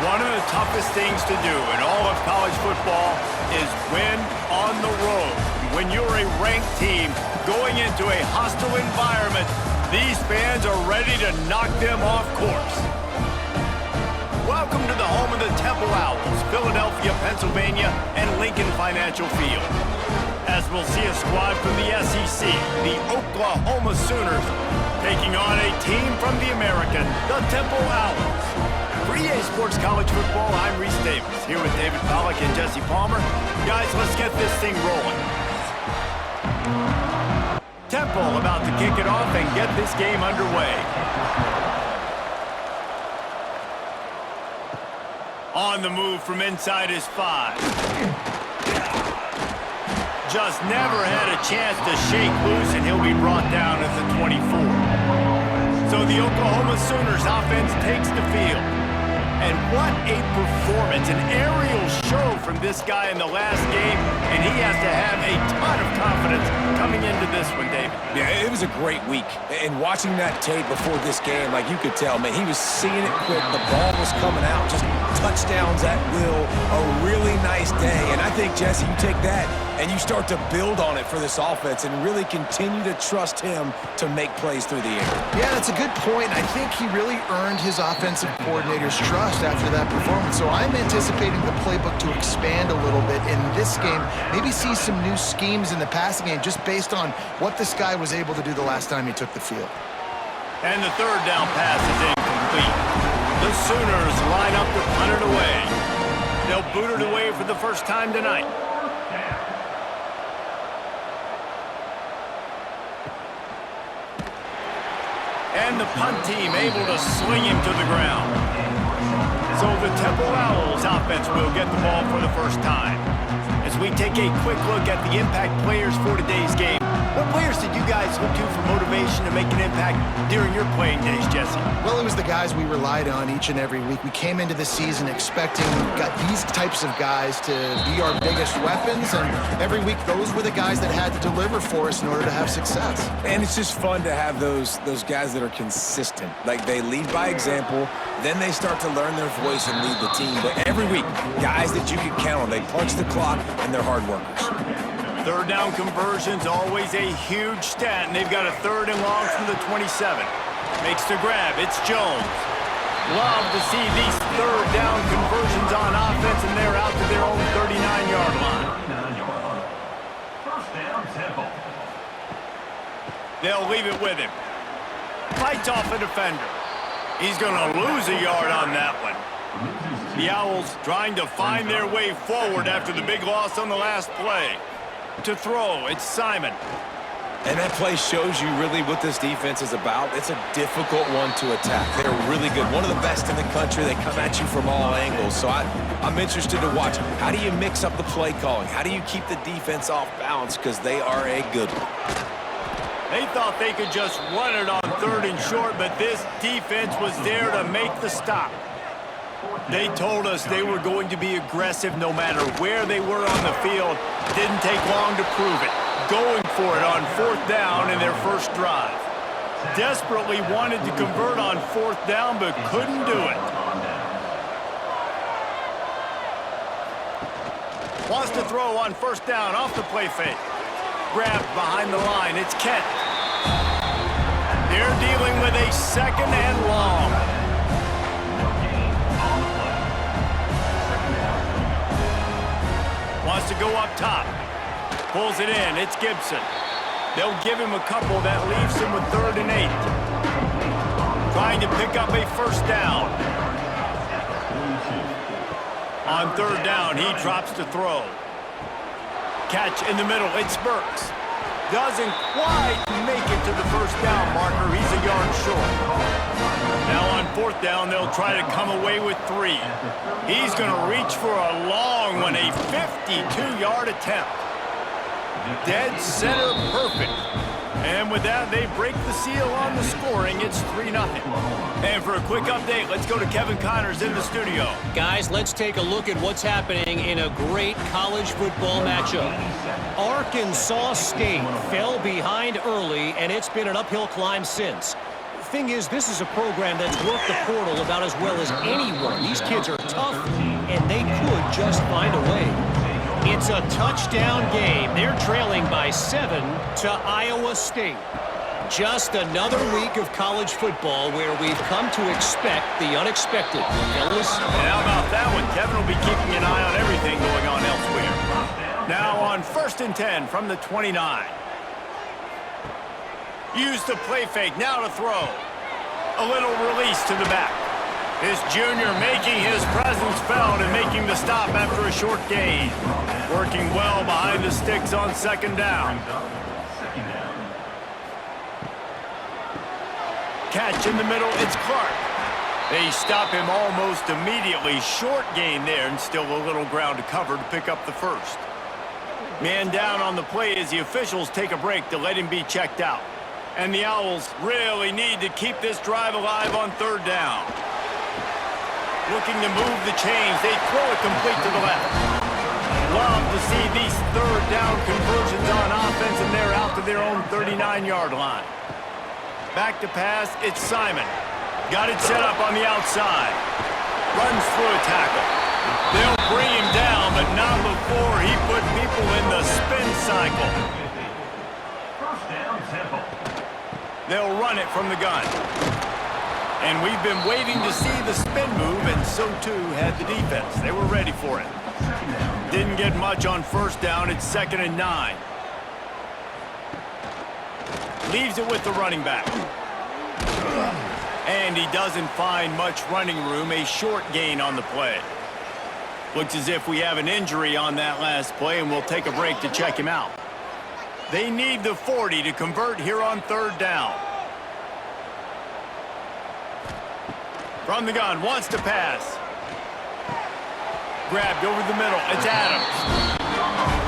One of the toughest things to do in all of college football is win on the road. When you're a ranked team going into a hostile environment, these fans are ready to knock them off course. Welcome to the home of the Temple Owls, Philadelphia, Pennsylvania, and Lincoln Financial Field. As we'll see a squad from the SEC, the Oklahoma Sooners, taking on a team from the American, the Temple Owls. For EA Sports College Football, I'm Reese Davis, here with David Pollack and Jesse Palmer. Guys, let's get this thing rolling. Temple about to kick it off and get this game underway. On the move from inside his 5. Just never had a chance to shake loose, and he'll be brought down at the 24. So the Oklahoma Sooners offense takes the field. And what a performance, an aerial show from this guy in the last game, and he has to have a ton of confidence coming into this one, David. Yeah, it was a great week. And watching that tape before this game, like you could tell, man, he was seeing it quick. The ball was coming out, just touchdowns at will. A really nice day. And I think, Jesse, you take that and you start to build on it for this offense and really continue to trust him to make plays through the air. Yeah, that's a good point. I think he really earned his offensive coordinator's trust after that performance. So I'm anticipating the playbook to expand a little bit in this game. Maybe see some new schemes in the passing game just based on what this guy was able to do the last time he took the field. And the third down pass is incomplete. The Sooners line up to punt it away. They'll boot it away for the first time tonight. And the punt team able to sling him to the ground. So the Temple Owls offense will get the ball for the first time. As we take a quick look at the impact players for today's game, what players did you guys look to for motivation to make an impact during your playing days, Jesse? Well, it was the guys we relied on each and every week. We came into the season expecting got these types of guys to be our biggest weapons, and every week those were the guys that had to deliver for us in order to have success. And it's just fun to have those guys that are consistent. Like, they lead by example, then they start to learn their voice and lead the team. But every week, guys that you can count on, they punch the clock, and they're hard workers. Third down conversion's always a huge stat, and they've got a third and long from the 27. Makes the grab. It's Jones. Love to see these third down conversions on offense, and they're out to their own 39-yard line. First down, Temple. They'll leave it with him. Fights off a defender. He's going to lose a yard on that one. The Owls trying to find their way forward after the big loss on the last play. To throw, it's Simon. And that play shows you really what this defense is about. It's a difficult one to attack. They're really good. One of the best in the country. They come at you from all angles. So I'm interested to watch. How do you mix up the play calling? How do you keep the defense off balance? Because they are a good one. They thought they could just run it on third and short, but this defense was there to make the stop. They told us they were going to be aggressive no matter where they were on the field. Didn't take long to prove it. Going for it on fourth down in their first drive. Desperately wanted to convert on fourth down, but couldn't do it. Wants to throw on first down off the play fake. Grabbed behind the line. It's Kent. They're dealing with a second and long. Wants to go up top. Pulls it in. It's Gibson. They'll give him a couple. That leaves him with 3rd and 8. Trying to pick up a first down. On 3rd down, he drops to throw. Catch in the middle. It's Burks. Doesn't quite make it to the first down marker. He's a yard short. Now on 4th down, they'll try to come away with 3. He's going to reach for a long one, a 52-yard attempt. Dead center perfect. And with that, they break the seal on the scoring. It's 3-0. And for a quick update, let's go to Kevin Connors in the studio. Guys, let's take a look at what's happening in a great college football matchup. Arkansas State fell behind early, and it's been an uphill climb since. thing is, this is a program that's worked the portal about as well as anyone. These kids are tough, and they could just find a way. It's a touchdown game. They're trailing by 7 to Iowa State. Just another week of college football where we've come to expect the unexpected. Ellis? And how about that one? Kevin will be keeping an eye on everything going on elsewhere. Now on 1st and 10 from the 29. Use the play fake, now to throw. A little release to the back. This junior making his presence felt and making the stop after a short gain. Working well behind the sticks on 2nd down. Catch in the middle, it's Clark. They stop him almost immediately. Short gain there and still a little ground to cover to pick up the first. Man down on the play as the officials take a break to let him be checked out. And the Owls really need to keep this drive alive on 3rd down. Looking to move the chains, they throw it complete to the left. Love to see these 3rd down conversions on offense, and they're out to their own 39-yard line. Back to pass, it's Simon. Got it set up on the outside. Runs through a tackle. They'll bring him down, but not before he put people in the spin cycle. They'll run it from the gun. And we've been waiting to see the spin move, and so too had the defense. They were ready for it. Didn't get much on 1st down. It's 2nd and 9. Leaves it with the running back. And he doesn't find much running room. A short gain on the play. Looks as if we have an injury on that last play, and we'll take a break to check him out. They need the 40 to convert here on 3rd down. From the gun, wants to pass. Grabbed over the middle, it's Adams.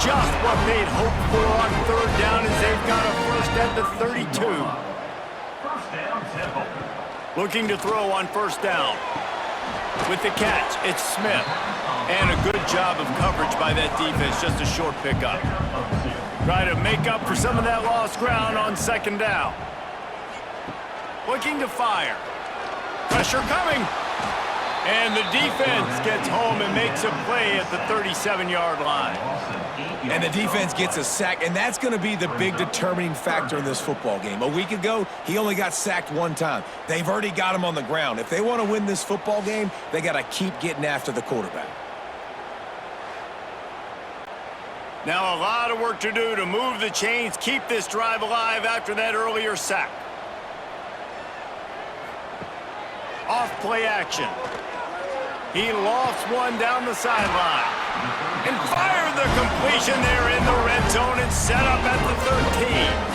Just what they'd hoped for on 3rd down as they've got a first at the 32. Looking to throw on 1st down. With the catch, it's Smith. And a good job of coverage by that defense, just a short pickup. Try to make up for some of that lost ground on 2nd down. Looking to fire. Pressure coming. And the defense gets home and makes a play at the 37-yard line. And the defense gets a sack, and that's going to be the big determining factor in this football game. A week ago, he only got sacked 1 time. They've already got him on the ground. If they want to win this football game, they got to keep getting after the quarterback. Now a lot of work to do to move the chains, keep this drive alive after that earlier sack. Off play action. He lofts one down the sideline. And fired the completion there in the red zone and set up at the 13.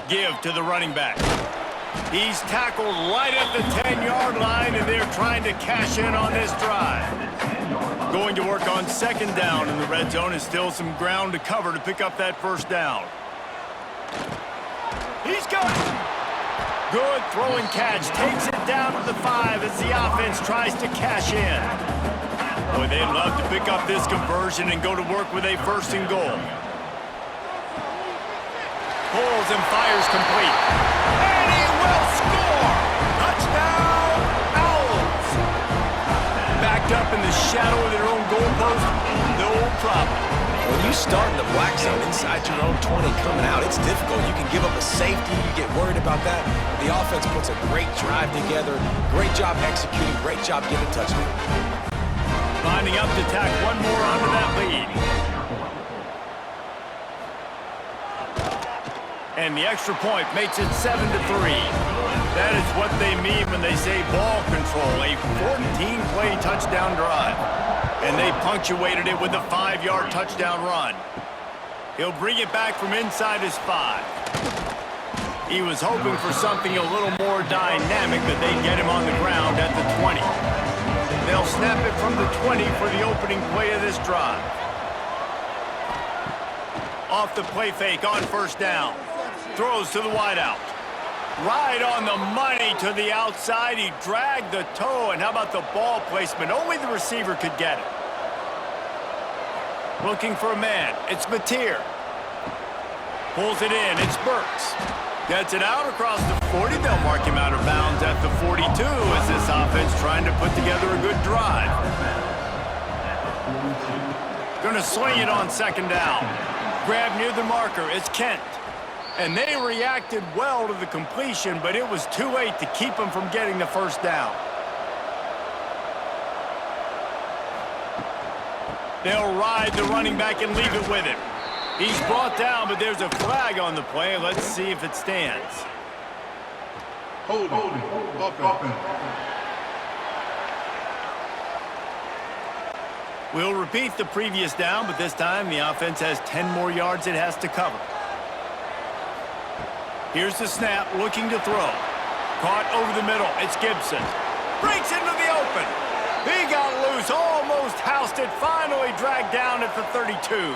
Give to the running back. He's tackled right at the 10-yard line, and they're trying to cash in on this drive. Going to work on 2nd down in the red zone, and still some ground to cover to pick up that 1st down. He's got it. Good throwing catch. Takes it down to the 5 as the offense tries to cash in. Boy, they'd love to pick up this conversion and go to work with a 1st and goal. Pulls and fires complete. And he will score! Touchdown, Owls! Backed up in the shadow of their own goalpost, no problem. When you start in the black zone inside your own 20 coming out, it's difficult. You can give up a safety. You get worried about that. The offense puts a great drive together. Great job executing. Great job getting a touchdown. Lining up to tack one more onto that lead. And the extra point makes it 7-3. That is what they mean when they say ball control, a 14-play touchdown drive. And they punctuated it with a 5-yard touchdown run. He'll bring it back from inside his 5. He was hoping for something a little more dynamic, but they get him on the ground at the 20. They'll snap it from the 20 for the opening play of this drive. Off the play fake on 1st down. Throws to the wideout. Right on the money to the outside. He dragged the toe, and how about the ball placement? Only the receiver could get it. Looking for a man. It's Mateer. Pulls it in. It's Burks. Gets it out across the 40. They'll mark him out of bounds at the 42 as this offense trying to put together a good drive. Gonna swing it on second down. Grab near the marker. It's Kent. And they reacted well to the completion, but it was too late to keep them from getting the first down. They'll ride the running back and leave it with him. He's brought down, but there's a flag on the play. Let's see if it stands. Holding. We'll repeat the previous down, but this time the offense has 10 more yards it has to cover. Here's the snap, looking to throw. Caught over the middle. It's Gibson. Breaks into the open. He got loose, almost housed it, finally dragged down at the 32.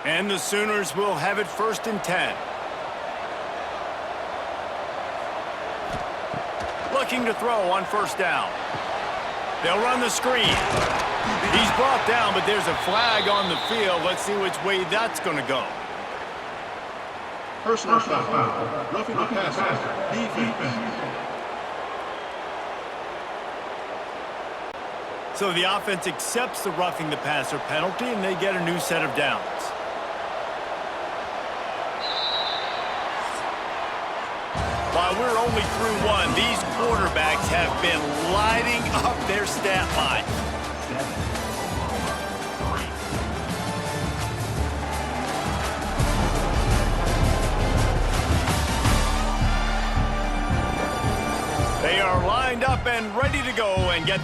And the Sooners will have it 1st and 10. Looking to throw on 1st down. They'll run the screen. He's brought down, but there's a flag on the field. Let's see which way that's going to go. Personal foul. Roughing the passer. Defense. So the offense accepts the roughing the passer penalty, and they get a new set of downs. While we're only through one, these quarterbacks have been lighting up their stat line. They are lined up and ready to go and get